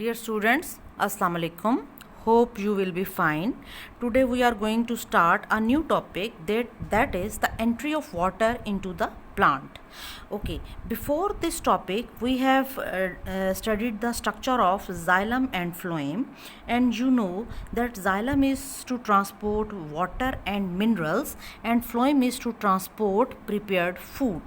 Dear students, Assalamu alaikum. Hope you will be fine. Today we are going to start a new topic that is the entry of water into the plant. Okay, before this topic we have studied the structure of xylem and phloem, and you know that xylem is to transport water and minerals and phloem is to transport prepared food.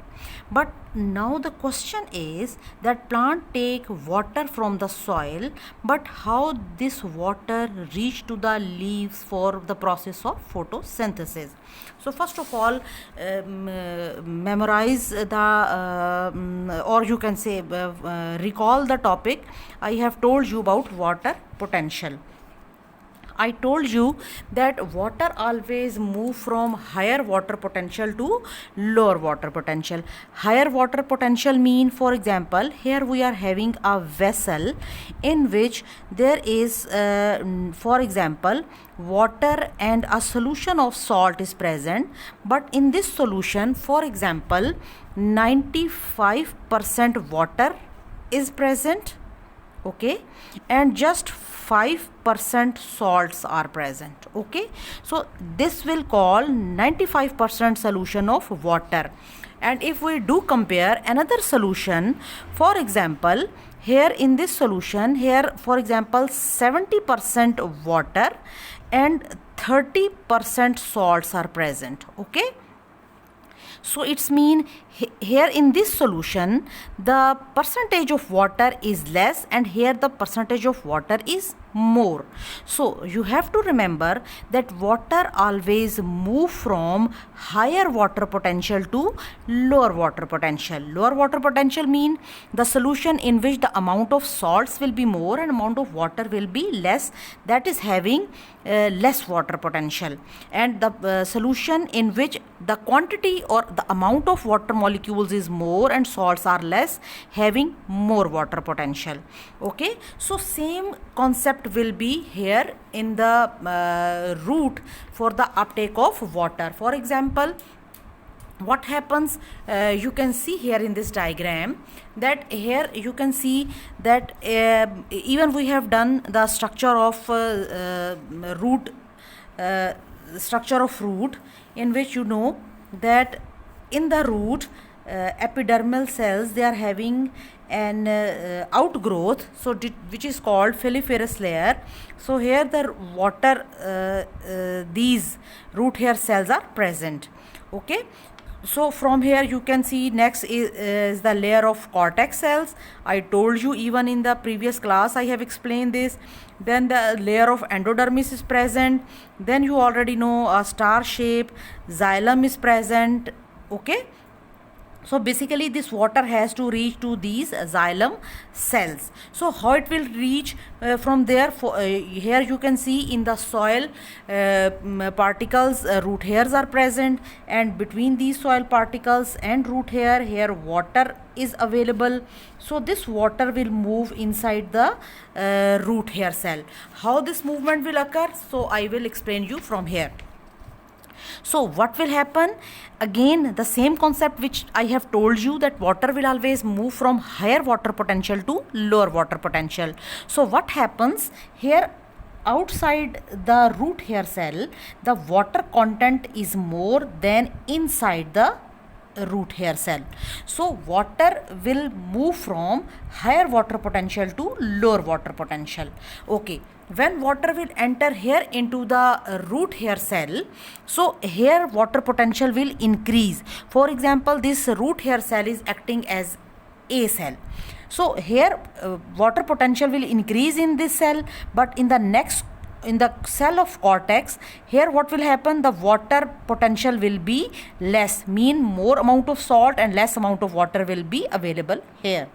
But now the question is that plant take water from the soil, but how this water reach to the leaves for the process of photosynthesis. So first of all, memorize or you can say recall the topic I have told you about water potential. I told you that water always move from higher water potential to lower water potential. Higher water potential mean, for example, here we are having a vessel in which there is, for example, water and a solution of salt is present. But in this solution, for example, 95% water is present, okay, and just 5% salts are present. Okay, so this will call 95% solution of water. And if we do compare another solution, for example, here in this solution, here for example 70% water and 30% salts are present. Okay, so it's mean here in this solution the percentage of water is less and here the percentage of water is more. So you have to remember that water always move from higher water potential to lower water potential. Lower water potential mean the solution in which the amount of salts will be more and amount of water will be less, that is having less water potential. And the solution in which the quantity or the amount of water molecules is more and salts are less, having more water potential. Okay, so same concept will be here in the route for the uptake of water. For example, what happens, you can see here in this diagram that here you can see that even we have done the structure of root, in which you know that in the root epidermal cells, they are having an outgrowth, so which is called foliferous layer. So here the water, these root hair cells are present. Okay, so from here you can see next is the layer of cortex cells. I told you even in the previous class I have explained this. Then the layer of endodermis is present. Then you already know a star shape xylem is present. Okay, so basically this water has to reach to these xylem cells. So how it will reach from there? Here you can see in the soil particles, root hairs are present, and between these soil particles and root hair, here water is available. So this water will move inside the root hair cell. How this movement will occur? So I will explain you from here. So what will happen? Again, the same concept which I have told you, that water will always move from higher water potential to lower water potential. So what happens here? Outside the root hair cell, the water content is more than inside the root hair cell. So water will move from higher water potential to lower water potential. Okay, when water will enter here into the root hair cell, so here water potential will increase. For example, this root hair cell is acting as a cell. So here water potential will increase in this cell, but in the cell of cortex, here what will happen? The water potential will be less, mean more amount of salt and less amount of water will be available here.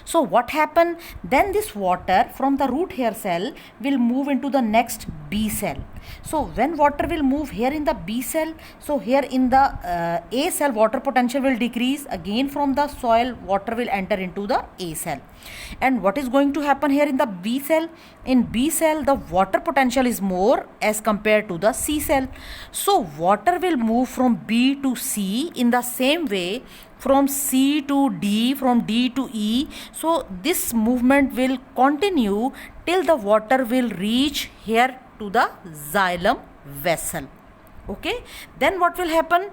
So what happened? Then this water from the root hair cell will move into the next B cell. So when water will move here in the B cell, so here in the A cell water potential will decrease. Again from the soil water will enter into the A cell. And what is going to happen here in the B cell? In B cell the water potential is more as compared to the C cell. So water will move from B to C in the same way from C to D, from D to E. So this movement will continue till the water will reach here to the xylem vessel. Okay, then what will happen?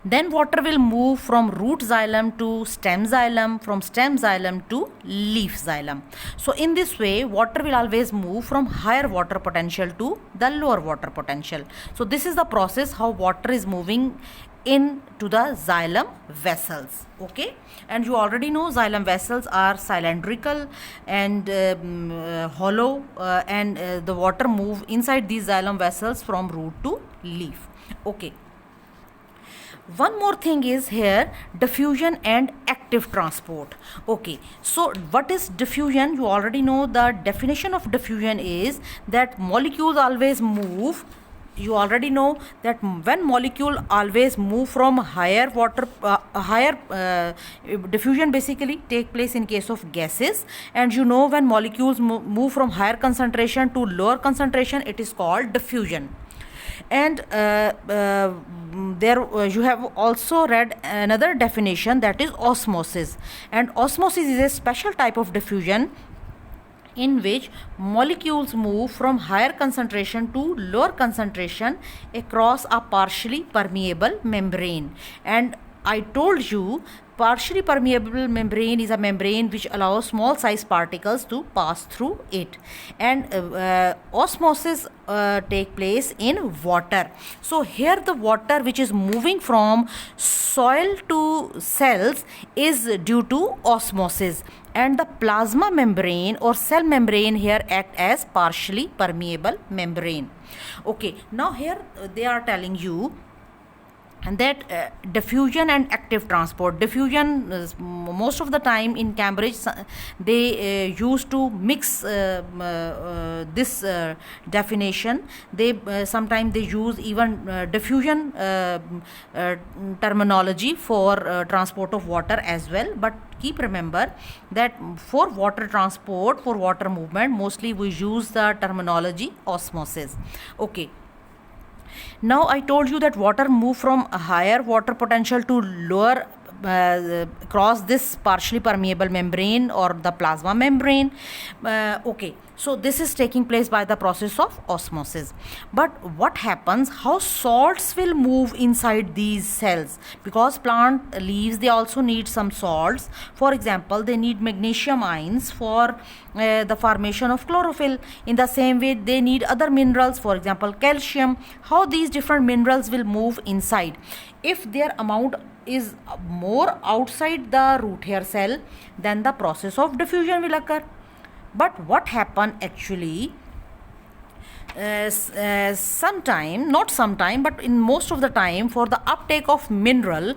Then water will move from root xylem to stem xylem, from stem xylem to leaf xylem. So in this way water will always move from higher water potential to the lower water potential. So this is the process how water is moving into the xylem vessels. Okay, and you already know xylem vessels are cylindrical and hollow, and the water move inside these xylem vessels from root to leaf. Okay, one more thing is here, diffusion and active transport. Okay, so what is diffusion? You already know the definition of diffusion is that molecules always move. You already know that when molecule always move from higher water, diffusion basically take place in case of gases, and you know when molecules move from higher concentration to lower concentration, it is called diffusion. And you have also read another definition, that is osmosis. And osmosis is a special type of diffusion in which molecules move from higher concentration to lower concentration across a partially permeable membrane. And I told you partially permeable membrane is a membrane which allows small size particles to pass through it. And osmosis take place in water. So here the water which is moving from soil to cells is due to osmosis, and the plasma membrane or cell membrane here act as partially permeable membrane. Okay, now here they are telling you that diffusion and active transport. Diffusion most of the time in Cambridge they used to mix this definition. They sometimes they use even diffusion terminology for transport of water as well. But keep remember that for water transport, for water movement, mostly we use the terminology osmosis. Okay, now I told you that water move from a higher water potential to lower across this partially permeable membrane or the plasma membrane. Okay, so this is taking place by the process of osmosis. But what happens, how salts will move inside these cells? Because plant leaves, they also need some salts. For example, they need magnesium ions for the formation of chlorophyll. In the same way they need other minerals, for example calcium. How these different minerals will move inside? If their amount is more outside the root hair cell, then the process of diffusion will occur. But what happen actually, sometime, not sometime, but in most of the time, for the uptake of mineral,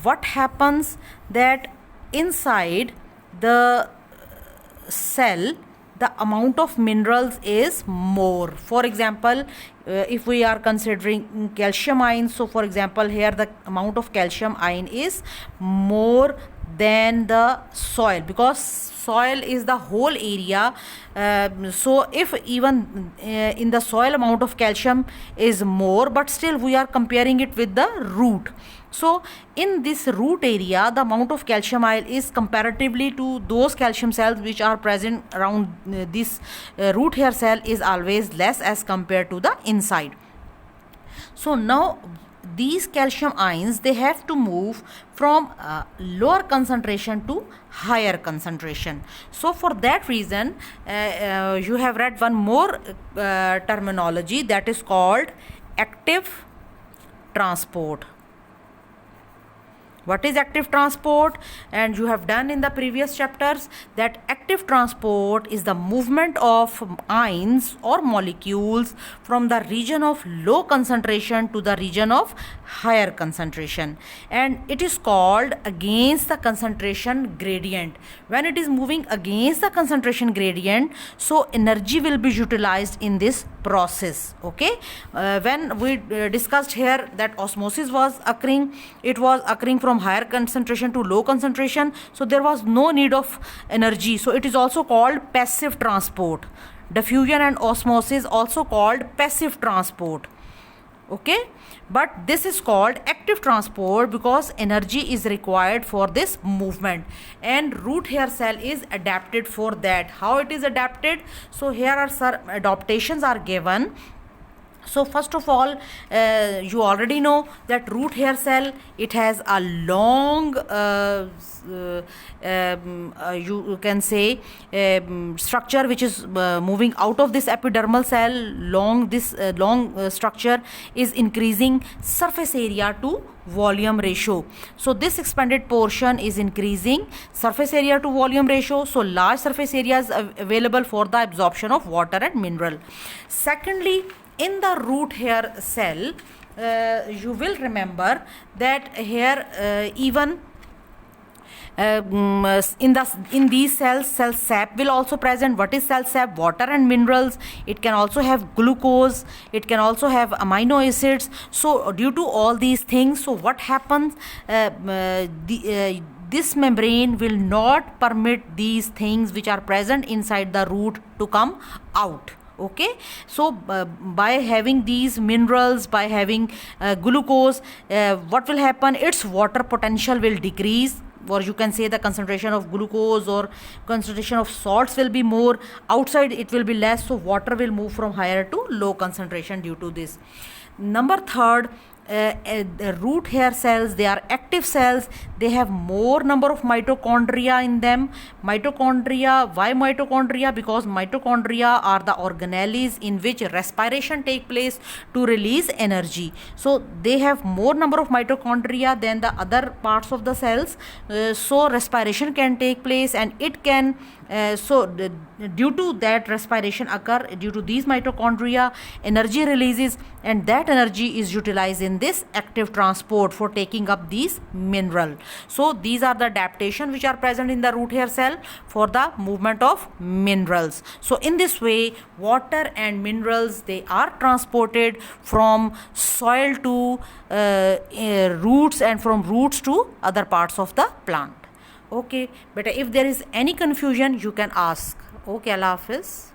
what happens that inside the cell the amount of minerals is more. For example, if we are considering calcium ions, so for example here the amount of calcium ion is more than the soil, because soil is the whole area. So if even in the soil amount of calcium is more, but still we are comparing it with the root. So in this root area the amount of calcium ion is comparatively to those calcium cells which are present around this root hair cell is always less as compared to the inside. So now these calcium ions, they have to move from lower concentration to higher concentration. So for that reason you have read one more terminology, that is called active transport. What is active transport? And you have done in the previous chapters that active transport is the movement of ions or molecules from the region of low concentration to the region of higher concentration, and it is called against the concentration gradient. When it is moving against the concentration gradient, so energy will be utilized in this process. Okay, when we discussed here that osmosis was occurring, it was occurring from higher concentration to low concentration, so there was no need of energy, so it is also called passive transport. Diffusion and osmosis also called passive transport. Okay, but this is called active transport because energy is required for this movement, and root hair cell is adapted for that. How it is adapted? So here are some adaptations are given. So first of all, you already know that root hair cell, it has a long you can say structure which is moving out of this epidermal cell. This long structure is increasing surface area to volume ratio. So this expanded portion is increasing surface area to volume ratio, so large surface area is available for the absorption of water and mineral. Secondly, in the root hair cell, you will remember that here even in these cells, cell sap will also present. What is cell sap? Water and minerals. It can also have glucose, it can also have amino acids. So due to all these things, so what happens, this membrane will not permit these things which are present inside the root to come out. Okay, so by having these minerals, by having glucose, what will happen? Its water potential will decrease, or you can say the concentration of glucose or concentration of salts will be more. Outside it will be less, so water will move from higher to low concentration due to this. Number third, the root hair cells, they are active cells. They have more number of mitochondria in them. Mitochondria, why mitochondria? Because mitochondria are the organelles in which respiration take place to release energy. So they have more number of mitochondria than the other parts of the cells, so respiration can take place, and it can due to that respiration occur, due to these mitochondria, energy releases, and that energy is utilized in this active transport for taking up these mineral. So these are the adaptation which are present in the root hair cell for the movement of minerals. So in this way, water and minerals, they are transported from soil to roots, and from roots to other parts of the plant. Okay, but if there is any confusion, you can ask. Okay, Allah Hafiz.